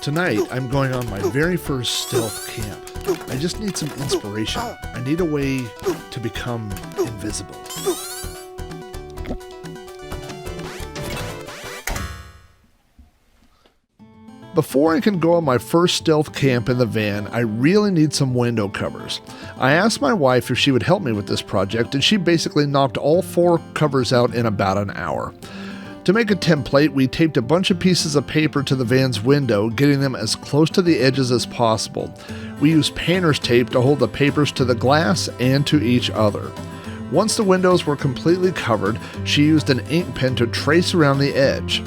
Tonight, I'm going on my very first stealth camp. I just need some inspiration. I need a way to become invisible. Before I can go on my first stealth camp in the van, I really need some window covers. I asked my wife if she would help me with this project, and she basically knocked all 4 covers out in about an hour. To make a template, we taped a bunch of pieces of paper to the van's window, getting them as close to the edges as possible. We used painter's tape to hold the papers to the glass and to each other. Once the windows were completely covered, she used an ink pen to trace around the edge.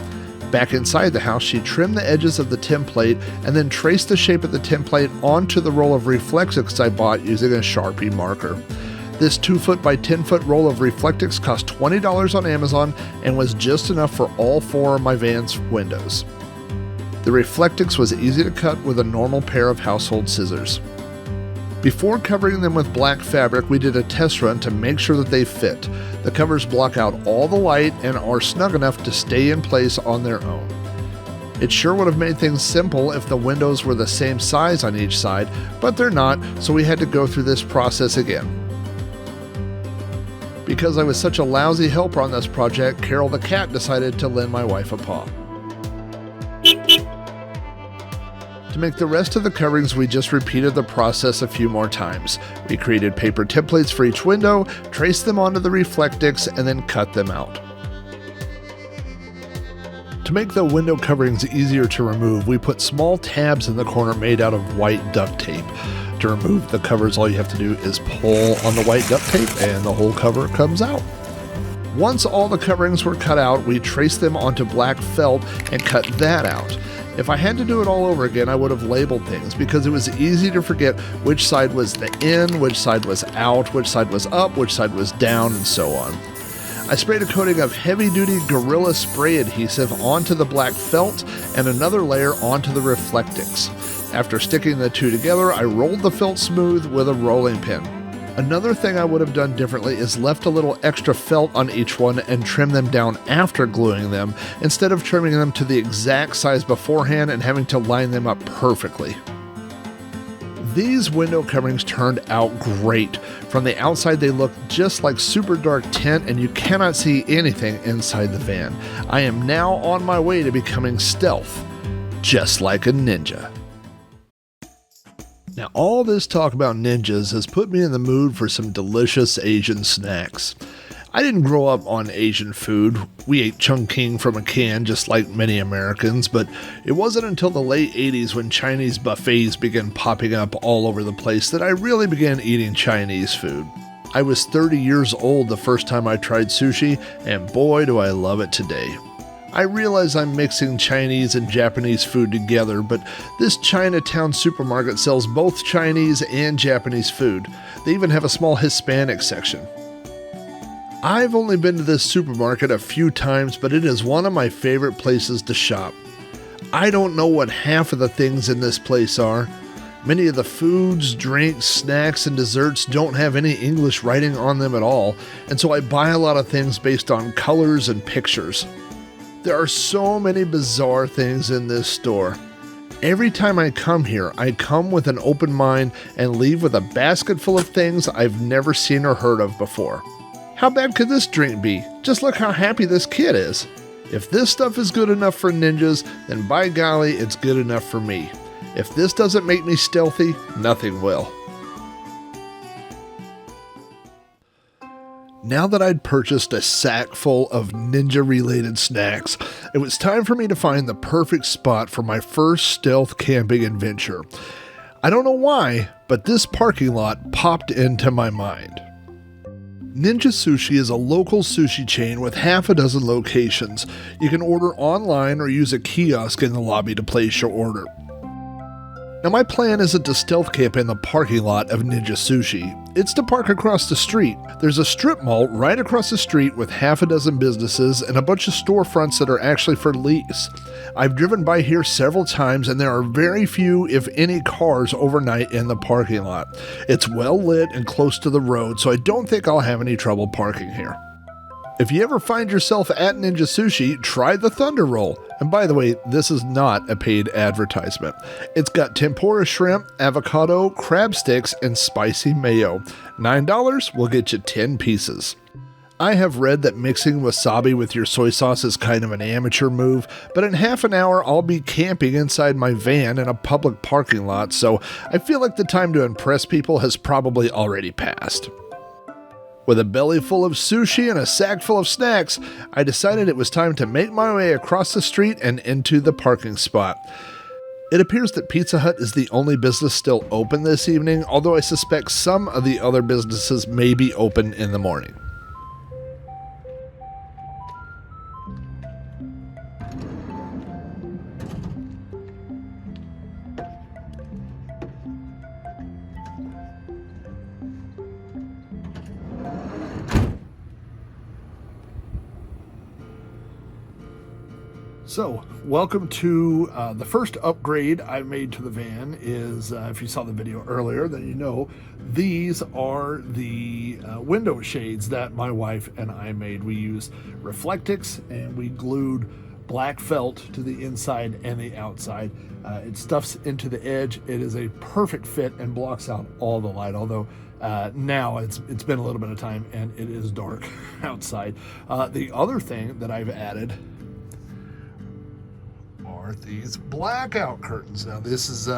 Back inside the house, she trimmed the edges of the template and then traced the shape of the template onto the roll of Reflectix I bought using a Sharpie marker. This 2-foot by 10-foot roll of Reflectix cost $20 on Amazon and was just enough for all 4 of my van's windows. The Reflectix was easy to cut with a normal pair of household scissors. Before covering them with black fabric, we did a test run to make sure that they fit. The covers block out all the light and are snug enough to stay in place on their own. It sure would have made things simple if the windows were the same size on each side, but they're not, so we had to go through this process again. Because I was such a lousy helper on this project, Carol the cat decided to lend my wife a paw. To make the rest of the coverings, we just repeated the process a few more times. We created paper templates for each window, traced them onto the Reflectix, and then cut them out. To make the window coverings easier to remove, we put small tabs in the corner made out of white duct tape. To remove the covers, all you have to do is pull on the white duct tape and the whole cover comes out. Once all the coverings were cut out, we traced them onto black felt and cut that out. If I had to do it all over again, I would have labeled things because it was easy to forget which side was the in, which side was out, which side was up, which side was down, and so on. I sprayed a coating of heavy-duty Gorilla Spray adhesive onto the black felt and another layer onto the Reflectix. After sticking the two together, I rolled the felt smooth with a rolling pin. Another thing I would have done differently is left a little extra felt on each one and trimmed them down after gluing them, instead of trimming them to the exact size beforehand and having to line them up perfectly. These window coverings turned out great. From the outside they look just like super dark tint and you cannot see anything inside the van. I am now on my way to becoming stealth, just like a ninja. Now, all this talk about ninjas has put me in the mood for some delicious Asian snacks. I didn't grow up on Asian food. We ate Chungking from a can just like many Americans, but it wasn't until the late 80s when Chinese buffets began popping up all over the place that I really began eating Chinese food. I was 30 years old the first time I tried sushi, and boy do I love it today. I realize I'm mixing Chinese and Japanese food together, but this Chinatown supermarket sells both Chinese and Japanese food. They even have a small Hispanic section. I've only been to this supermarket a few times, but it is one of my favorite places to shop. I don't know what half of the things in this place are. Many of the foods, drinks, snacks, and desserts don't have any English writing on them at all, and so I buy a lot of things based on colors and pictures. There are so many bizarre things in this store. Every time I come here, I come with an open mind and leave with a basket full of things I've never seen or heard of before. How bad could this drink be? Just look how happy this kid is. If this stuff is good enough for ninjas, then by golly, it's good enough for me. If this doesn't make me stealthy, nothing will. Now that I'd purchased a sack full of ninja-related snacks, it was time for me to find the perfect spot for my first stealth camping adventure. I don't know why, but this parking lot popped into my mind. Ninja Sushi is a local sushi chain with half a dozen locations. You can order online or use a kiosk in the lobby to place your order. Now my plan isn't to stealth camp in the parking lot of Ninja Sushi. It's to park across the street. There's a strip mall right across the street with half a dozen businesses and a bunch of storefronts that are actually for lease. I've driven by here several times and there are very few, if any, cars overnight in the parking lot. It's well lit and close to the road, so I don't think I'll have any trouble parking here. If you ever find yourself at Ninja Sushi, try the Thunder Roll. And by the way, this is not a paid advertisement. It's got tempura shrimp, avocado, crab sticks, and spicy mayo. $9 will get you 10 pieces. I have read that mixing wasabi with your soy sauce is kind of an amateur move, but in half an hour I'll be camping inside my van in a public parking lot, so I feel like the time to impress people has probably already passed. With a belly full of sushi and a sack full of snacks, I decided it was time to make my way across the street and into the parking spot. It appears that Pizza Hut is the only business still open this evening, although I suspect some of the other businesses may be open in the morning. So, welcome to the first upgrade I made to the van is, if you saw the video earlier, then you know, these are the window shades that my wife and I made. We use Reflectix and we glued black felt to the inside and the outside. It stuffs into the edge. It is a perfect fit and blocks out all the light, although now it's been a little bit of time and it is dark outside. The other thing that I've added are these blackout curtains. Now this is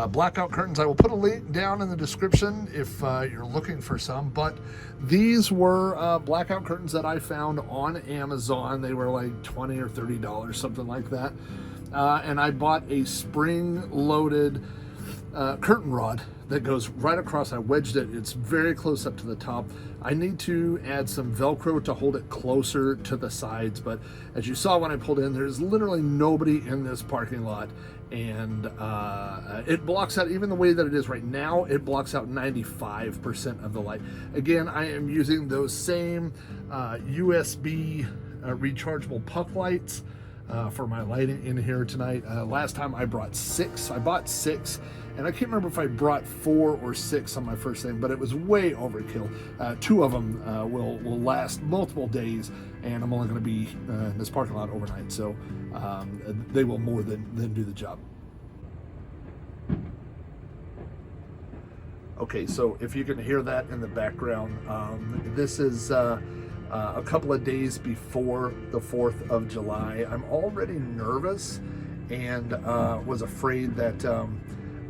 blackout curtains. I will put a link down in the description if you're looking for some, but these were blackout curtains that I found on Amazon. They were like $20 or $30, something like that. And I bought a spring-loaded curtain rod that goes right across. I wedged it. It's very close up to the top. I need to add some Velcro to hold it closer to the sides, but as you saw when I pulled in, there's literally nobody in this parking lot, and it blocks out, even the way that it is right now, it blocks out 95% of the light. Again, I am using those same USB rechargeable puck lights for my lighting in here tonight. Last time I bought six, and I can't remember if I brought 4 or 6 on my first thing, but it was way overkill. 2 of them will last multiple days, and I'm only going to be in this parking lot overnight, so they will more than do the job. Okay, so if you can hear that in the background, this is a couple of days before the 4th of July. I'm already nervous and was afraid that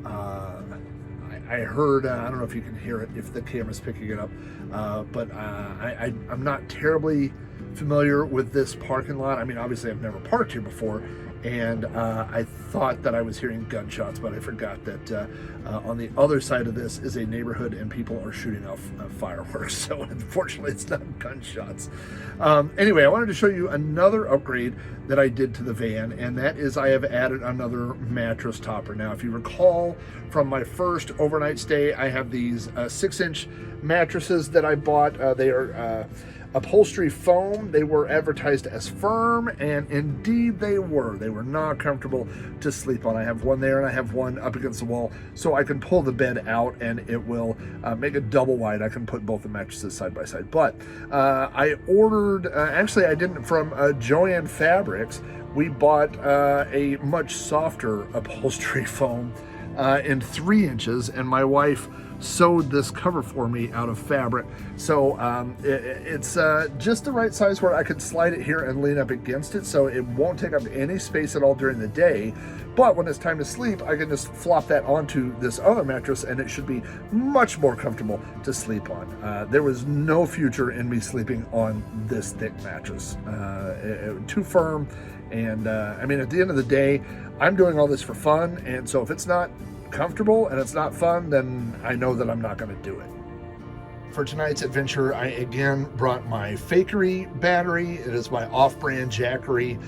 I heard, I don't know if you can hear it, if the camera's picking it up, but I'm not terribly familiar with this parking lot. I mean, obviously I've never parked here before, and I thought that I was hearing gunshots, but I forgot that on the other side of this is a neighborhood and people are shooting off fireworks, so unfortunately it's not gunshots. Anyway, I wanted to show you another upgrade that I did to the van, and that is I have added another mattress topper. Now, if you recall from my first overnight stay, I have these 6-inch mattresses that I bought. They are upholstery foam. They were advertised as firm, and indeed they were. They were not comfortable to sleep on. I have one there and I have one up against the wall, so I can pull the bed out and it will make it double wide. I can put both the mattresses side by side. But I ordered, actually I didn't, from Joann Fabrics. We bought a much softer upholstery foam in 3 inches, and my wife sewed this cover for me out of fabric, so it's just the right size where I could slide it here and lean up against it, so it won't take up any space at all during the day. But when it's time to sleep, I can just flop that onto this other mattress and it should be much more comfortable to sleep on. There was no future in me sleeping on this thick mattress. Too firm, and I mean, at the end of the day, I'm doing all this for fun, and so if it's not comfortable and it's not fun, then I know that I'm not going to do it. For tonight's adventure, I again brought my Fakery battery. It is my off-brand Jackery.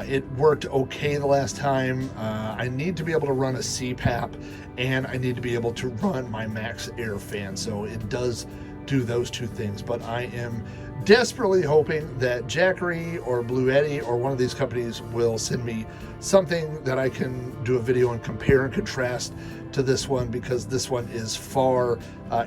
It worked okay the last time. I need to be able to run a CPAP, and I need to be able to run my Max Air fan, so it does do those 2 things. But I am desperately hoping that Jackery or Blue Eddy or one of these companies will send me something that I can do a video and compare and contrast to this one, because this one is far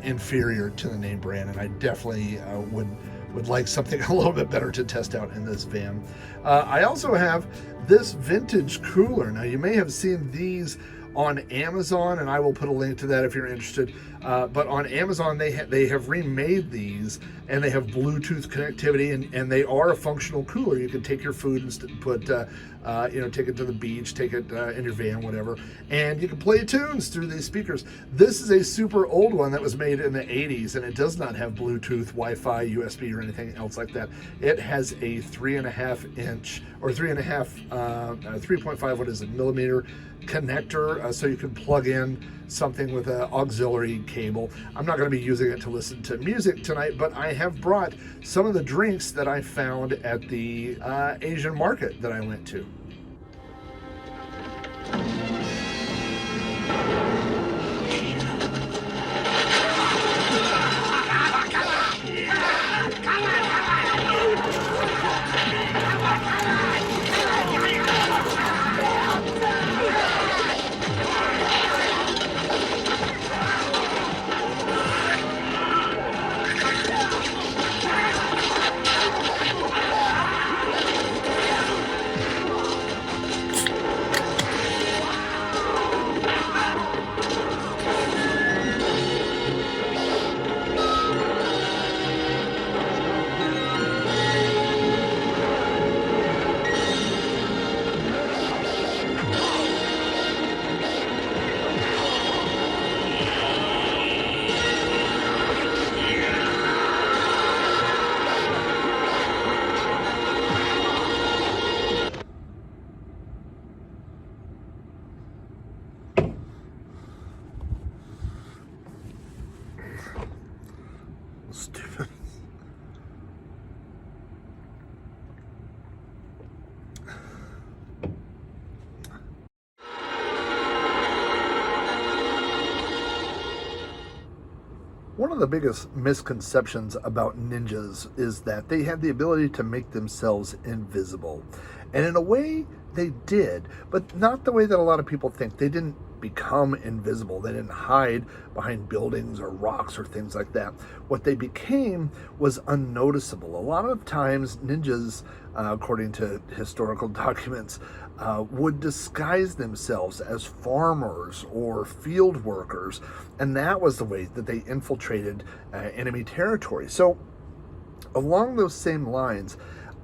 inferior to the name brand, and I definitely would would like something a little bit better to test out in this van. I also have this vintage cooler. Now, you may have seen these on Amazon, and I will put a link to that if you're interested. But on Amazon, they have remade these, and they have Bluetooth connectivity, and they are a functional cooler. You can take your food and put, take it to the beach, take it in your van, whatever, and you can play tunes through these speakers. This is a super old one that was made in the 80s, and it does not have Bluetooth, Wi-Fi, USB, or anything else like that. It has a 3.5 inch or 3.5, what is it, millimeter connector, so you can plug in something with an auxiliary cable. I'm not going to be using it to listen to music tonight, but I have brought some of the drinks that I found at the Asian market that I went to. Stupid. One of the biggest misconceptions about ninjas is that they had the ability to make themselves invisible. And in a way, they did, but not the way that a lot of people think. They didn't become invisible. They didn't hide behind buildings or rocks or things like that. What they became was unnoticeable. A lot of times, ninjas, according to historical documents, would disguise themselves as farmers or field workers, and that was the way that they infiltrated enemy territory. So, along those same lines,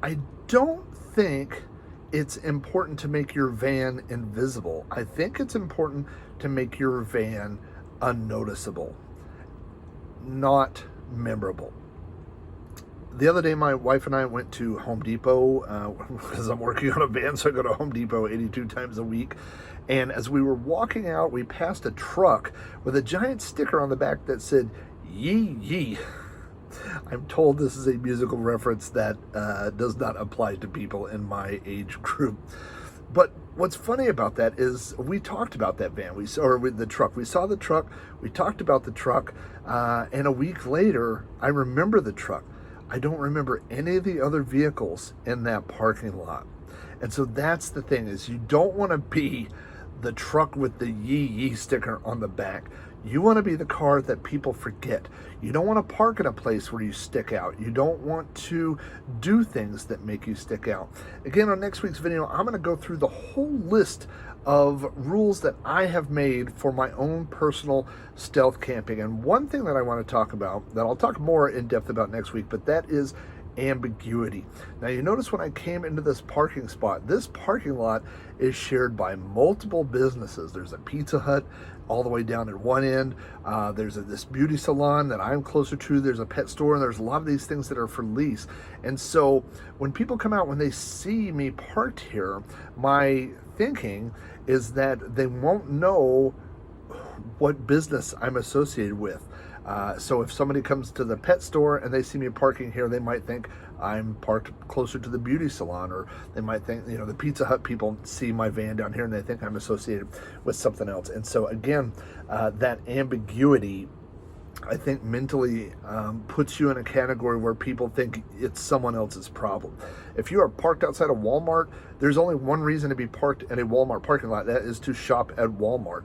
I don't think it's important to make your van invisible. I think it's important to make your van unnoticeable, not memorable. The other day, my wife and I went to Home Depot because I'm working on a van, so I go to Home Depot 82 times a week. And as we were walking out, we passed a truck with a giant sticker on the back that said, "Yee Yee." I'm told this is a musical reference that does not apply to people in my age group. But what's funny about that is we talked about that van, with the truck. We saw the truck, we talked about the truck, and a week later, I remember the truck. I don't remember any of the other vehicles in that parking lot. And so that's the thing, is you don't want to be the truck with the Yee Yee sticker on the back. You want to be the car that people forget. You don't want to park in a place where you stick out. You don't want to do things that make you stick out. Again, on next week's video, I'm going to go through the whole list of rules that I have made for my own personal stealth camping. And one thing that I want to talk about, that I'll talk more in depth about next week, but that is ambiguity. Now, you notice when I came into this parking spot, this parking lot is shared by multiple businesses. There's a Pizza Hut all the way down at one end. There's this beauty salon that I'm closer to. There's a pet store, and there's a lot of these things that are for lease. And so when people come out, when they see me parked here, my thinking is that they won't know what business I'm associated with. So if somebody comes to the pet store and they see me parking here, they might think I'm parked closer to the beauty salon, or they might think, the Pizza Hut people see my van down here and they think I'm associated with something else. And so again, that ambiguity I think mentally puts you in a category where people think it's someone else's problem. If you are parked outside a Walmart, there's only one reason to be parked in a Walmart parking lot. That is to shop at Walmart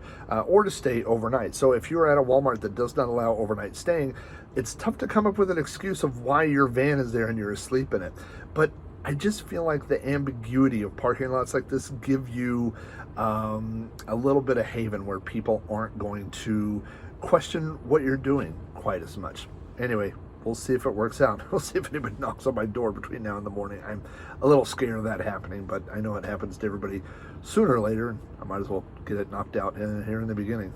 or to stay overnight. So if you're at a Walmart that does not allow overnight staying, it's tough to come up with an excuse of why your van is there and you're asleep in it. But I just feel like the ambiguity of parking lots like this give you a little bit of haven where people aren't going to question what you're doing quite as much. Anyway, we'll see if it works out. We'll see if anybody knocks on my door between now and the morning. I'm a little scared of that happening, but I know it happens to everybody sooner or later, and I might as well get it knocked out here in the beginning.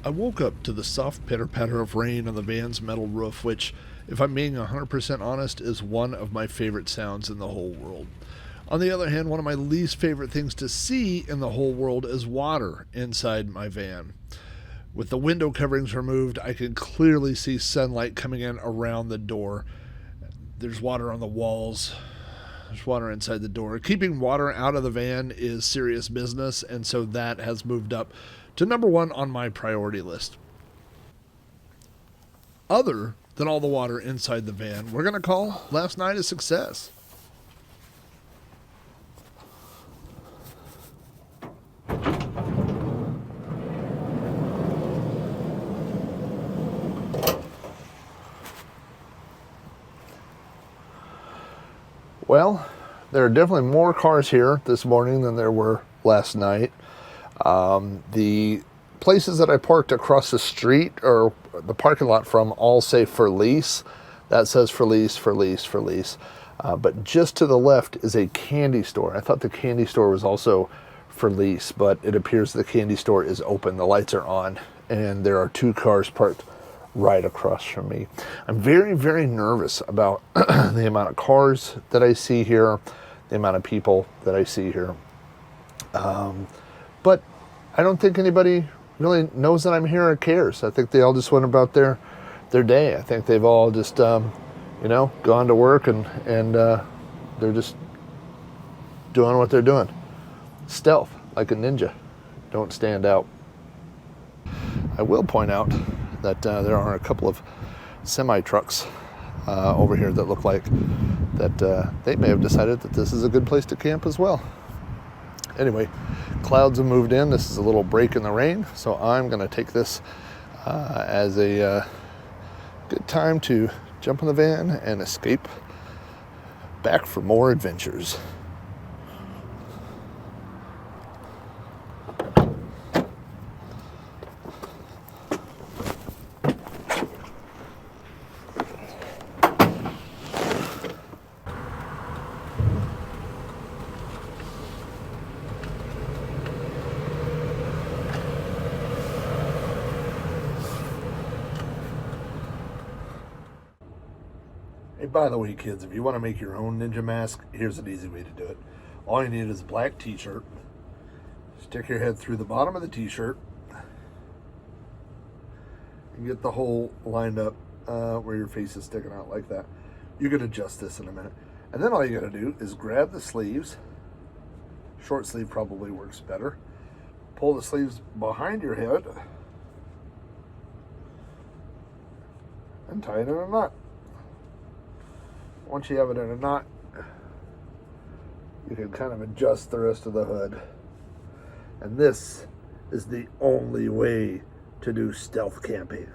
I woke up to the soft pitter-patter of rain on the van's metal roof, which, if I'm being 100% honest, is one of my favorite sounds in the whole world. On the other hand, one of my least favorite things to see in the whole world is water inside my van. With the window coverings removed, I can clearly see sunlight coming in around the door. There's water on the walls. There's water inside the door. Keeping water out of the van is serious business, and so that has moved up to number one on my priority list. Other than all the water inside the van, we're going to call last night a success. Well, there are definitely more cars here this morning than there were last night. The places that I parked across the street or the parking lot from all say for lease. That says for lease, for lease, for lease. But just to the left is a candy store. I thought the candy store was also for lease, but it appears the candy store is open. The lights are on, and there are 2 cars parked right across from me. I'm very, very nervous about the amount of cars that I see here, the amount of people that I see here. But I don't think anybody really knows that I'm here or cares. I think they all just went about their day. I think they've all just, gone to work and they're just doing what they're doing. Stealth, like a ninja. Don't stand out. I will point out that there are a couple of semi-trucks over here that look like that they may have decided that this is a good place to camp as well. Anyway, clouds have moved in. This is a little break in the rain, so I'm going to take this as a good time to jump in the van and escape back for more adventures. Hey, by the way, kids, if you want to make your own ninja mask, here's an easy way to do it. All you need is a black t-shirt. Stick your head through the bottom of the t-shirt and get the hole lined up where your face is sticking out like that. You can adjust this in a minute. And then all you got to do is grab the sleeves. Short sleeve probably works better. Pull the sleeves behind your head and tie it in a knot. Once you have it in a knot, you can kind of adjust the rest of the hood. And this is the only way to do stealth camping.